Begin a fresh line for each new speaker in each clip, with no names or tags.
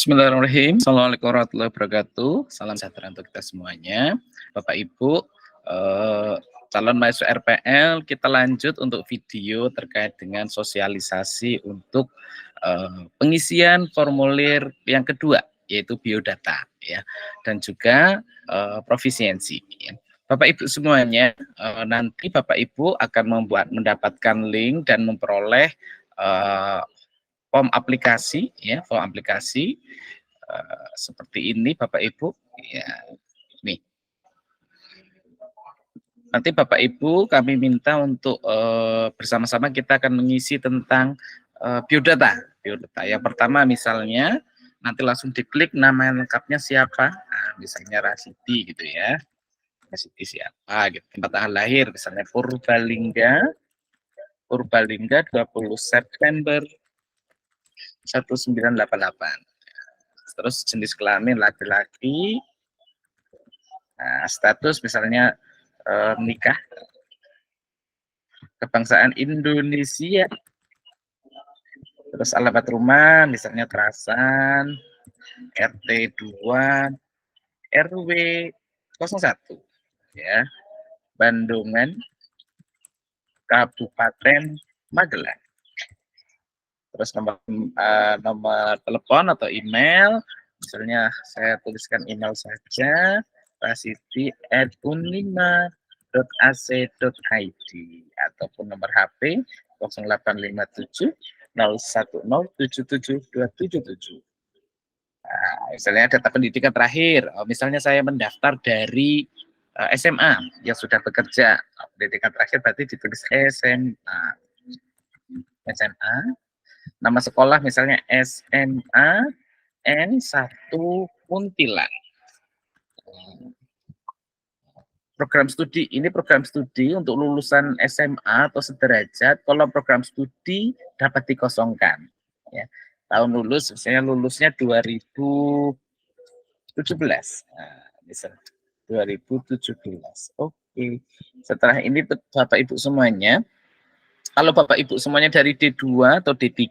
Bismillahirrahmanirrahim. Assalamualaikum warahmatullahi wabarakatuh. Salam sejahtera untuk kita semuanya. Bapak Ibu, calon mahasiswa RPL, kita lanjut untuk video terkait dengan sosialisasi untuk pengisian formulir yang kedua, yaitu biodata, ya, dan juga profisiensi. Ya. Bapak Ibu semuanya, nanti Bapak Ibu akan mendapatkan link dan memperoleh form aplikasi, ya, form aplikasi seperti ini, Bapak Ibu. Ya, nih. Nanti Bapak Ibu kami minta untuk bersama-sama kita akan mengisi tentang biodata. Biodata. Yang pertama misalnya nanti langsung diklik nama lengkapnya siapa. Nah, misalnya Rasidi gitu ya. Rasidi siapa gitu. Tempat tanggal lahir misalnya Purbalingga 20 September 1988. Terus jenis kelamin laki-laki. Nah, status misalnya menikah. Kebangsaan Indonesia. Terus alamat rumah misalnya Terasan, RT 2, RW 01, ya. Bandungan, Kabupaten Magelang. Terus nomor telepon atau email, misalnya saya tuliskan email saja, rasidi@unlima.ac.id, ataupun nomor HP 0857 010772777. Nah, misalnya data pendidikan terakhir, misalnya saya mendaftar dari SMA yang sudah bekerja, pendidikan terakhir berarti ditulis SMA. SMA, nama sekolah misalnya SMA N1 Muntilan. Program studi, ini program studi untuk lulusan SMA atau sederajat. Kalau program studi dapat dikosongkan. Ya. Tahun lulus, misalnya lulusnya 2017. Nah, misalnya 2017. Oke. Setelah ini Bapak Ibu semuanya, kalau Bapak Ibu semuanya dari D2 atau D3,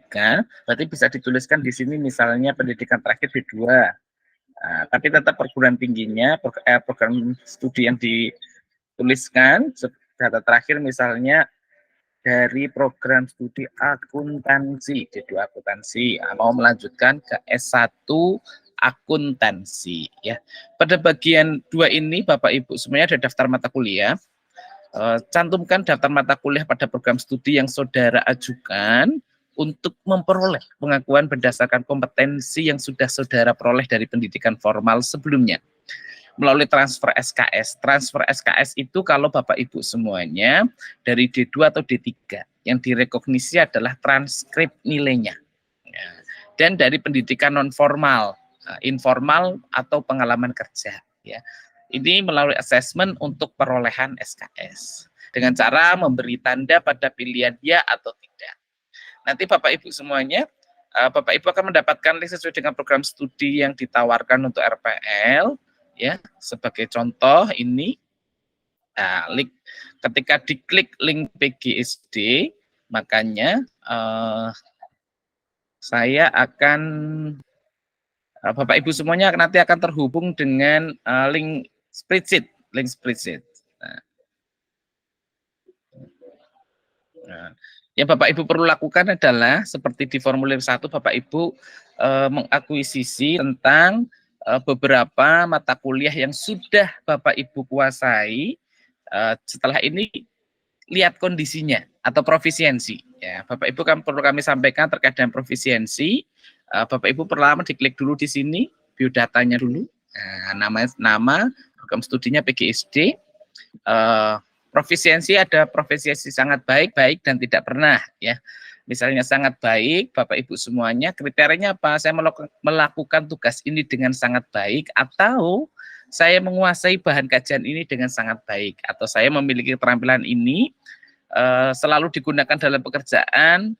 berarti bisa dituliskan di sini misalnya pendidikan terakhir D2. Nah, tapi tetap perguruan tingginya, program studi yang dituliskan, data terakhir misalnya dari program studi akuntansi, D2 akuntansi, mau melanjutkan ke S1 akuntansi. Ya. Pada bagian 2 ini, Bapak Ibu semuanya ada daftar mata kuliah. Cantumkan daftar mata kuliah pada program studi yang saudara ajukan untuk memperoleh pengakuan berdasarkan kompetensi yang sudah saudara peroleh dari pendidikan formal sebelumnya melalui transfer SKS. Transfer SKS itu kalau Bapak Ibu semuanya dari D2 atau D3 yang direkognisi adalah transkrip nilainya. Ya. Dan dari pendidikan non formal, informal atau pengalaman kerja, ya. Ini melalui assessment untuk perolehan SKS dengan cara memberi tanda pada pilihan ya atau tidak. Nanti Bapak Ibu semuanya, Bapak Ibu akan mendapatkan link sesuai dengan program studi yang ditawarkan untuk RPL, ya. Sebagai contoh ini, nah, link ketika diklik link PGSD, makanya saya akan Bapak Ibu semuanya nanti akan terhubung dengan link spreadsheet, Nah, yang Bapak Ibu perlu lakukan adalah seperti di formulir 1, Bapak Ibu mengakuisisi tentang beberapa mata kuliah yang sudah Bapak Ibu kuasai. Setelah ini lihat kondisinya atau profisiensi. Ya, Bapak Ibu kan perlu kami sampaikan terkait dengan profisiensi. Bapak Ibu pertama diklik dulu di sini biodatanya dulu. Nah, nama program studinya PGSD. Profisiensi ada profisiensi sangat baik, baik dan tidak pernah, ya. Misalnya sangat baik, Bapak Ibu semuanya, kriterianya apa? Saya melakukan tugas ini dengan sangat baik, atau saya menguasai bahan kajian ini dengan sangat baik, atau saya memiliki keterampilan ini selalu digunakan dalam pekerjaan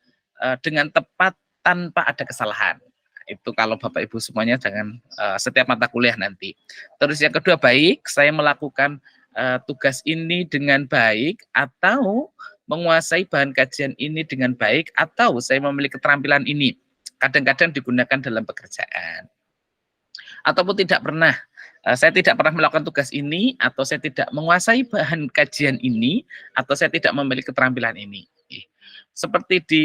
dengan tepat tanpa ada kesalahan. Itu kalau Bapak Ibu semuanya dengan setiap mata kuliah nanti. Terus yang kedua, baik, saya melakukan tugas ini dengan baik, atau menguasai bahan kajian ini dengan baik, atau saya memiliki keterampilan ini kadang-kadang digunakan dalam pekerjaan. ataupun tidak pernah, saya tidak pernah melakukan tugas ini, atau saya tidak menguasai bahan kajian ini, atau saya tidak memiliki keterampilan ini. Seperti di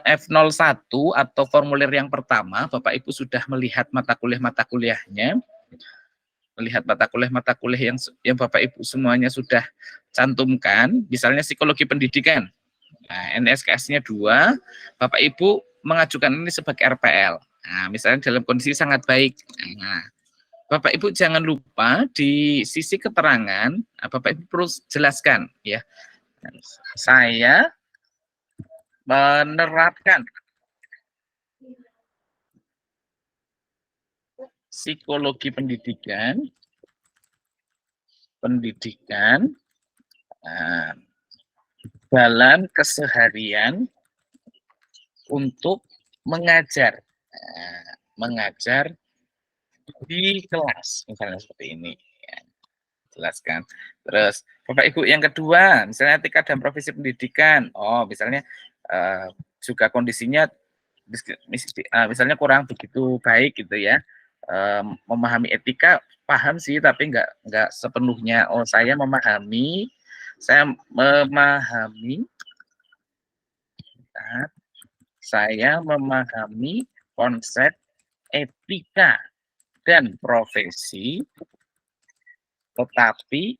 F01 atau formulir yang pertama, Bapak Ibu sudah melihat mata kuliahnya, melihat mata kuliah yang Bapak Ibu semuanya sudah cantumkan, misalnya psikologi pendidikan. Nah, NSKS-nya 2, Bapak Ibu mengajukan ini sebagai RPL. Nah, misalnya dalam kondisi sangat baik. Nah, Bapak Ibu jangan lupa di sisi keterangan, Bapak Ibu perlu jelaskan ya. Saya menerapkan psikologi pendidikan dalam keseharian untuk mengajar di kelas, misalnya seperti ini. Jelaskan. Terus Bapak Ibu yang kedua, misalnya etika dan profesi pendidikan. Oh, misalnya juga kondisinya misalnya kurang begitu baik gitu ya. Memahami etika paham sih, tapi nggak sepenuhnya. Oh, saya memahami konsep etika dan profesi, tetapi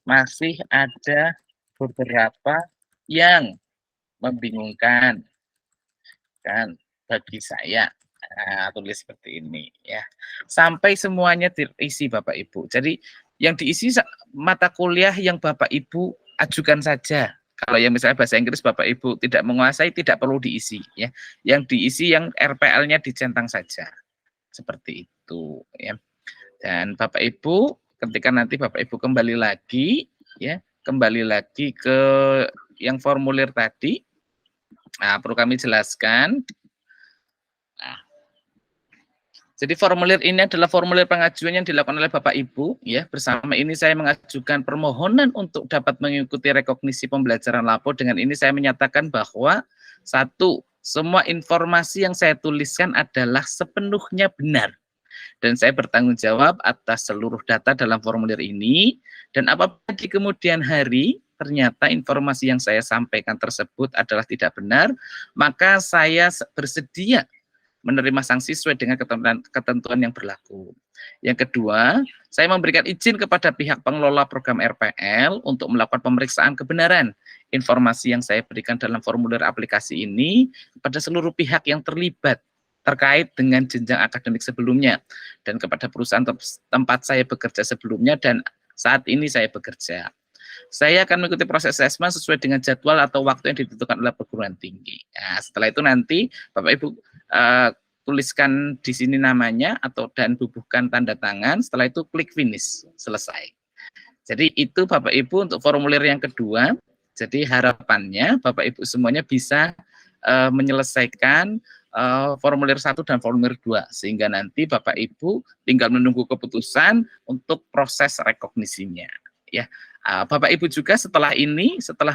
masih ada beberapa yang membingungkan kan bagi saya. Nah, tulis seperti ini ya. Sampai semuanya terisi Bapak Ibu. Jadi yang diisi mata kuliah yang Bapak Ibu ajukan saja. Kalau yang misalnya bahasa Inggris Bapak Ibu tidak menguasai, tidak perlu diisi ya. Yang diisi yang RPL-nya dicentang saja. Seperti itu ya. Dan Bapak Ibu ketika nanti Bapak Ibu kembali lagi ya, kembali lagi ke yang formulir tadi. Nah, perlu kami jelaskan. Nah, jadi formulir ini adalah formulir pengajuan yang dilakukan oleh Bapak Ibu ya. Bersama ini saya mengajukan permohonan untuk dapat mengikuti rekognisi pembelajaran lapor. Dengan ini saya menyatakan bahwa satu, semua informasi yang saya tuliskan adalah sepenuhnya benar. Dan saya bertanggung jawab atas seluruh data dalam formulir ini. Dan apabila di kemudian hari ternyata informasi yang saya sampaikan tersebut adalah tidak benar, maka saya bersedia menerima sanksi sesuai dengan ketentuan yang berlaku. Yang kedua, saya memberikan izin kepada pihak pengelola program RPL untuk melakukan pemeriksaan kebenaran informasi yang saya berikan dalam formulir aplikasi ini kepada seluruh pihak yang terlibat terkait dengan jenjang akademik sebelumnya dan kepada perusahaan tempat saya bekerja sebelumnya dan saat ini saya bekerja. Saya akan mengikuti proses asesmen sesuai dengan jadwal atau waktu yang ditentukan oleh perguruan tinggi. Nah, setelah itu nanti Bapak Ibu tuliskan di sini namanya dan bubuhkan tanda tangan. Setelah itu klik finish, selesai. Jadi itu Bapak Ibu untuk formulir yang kedua. Jadi harapannya Bapak Ibu semuanya bisa menyelesaikan formulir 1 dan formulir 2 sehingga nanti Bapak Ibu tinggal menunggu keputusan untuk proses rekognisinya ya. Bapak Ibu juga setelah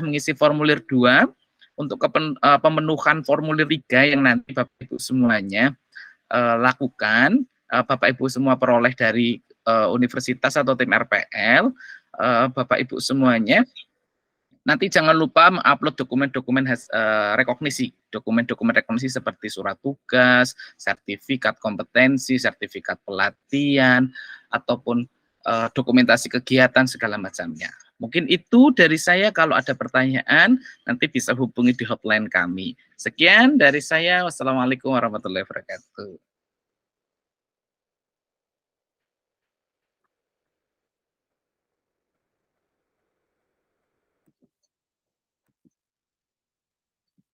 mengisi formulir 2 untuk pemenuhan formulir 3 yang nanti Bapak Ibu semuanya lakukan, Bapak Ibu semua peroleh dari universitas atau tim RPL, Bapak Ibu semuanya nanti jangan lupa mengupload dokumen-dokumen rekognisi, dokumen-dokumen rekognisi seperti surat tugas, sertifikat kompetensi, sertifikat pelatihan, ataupun dokumentasi kegiatan segala macamnya. Mungkin itu dari saya. Kalau ada pertanyaan nanti bisa hubungi di hotline kami. Sekian dari saya. Wassalamualaikum warahmatullahi wabarakatuh.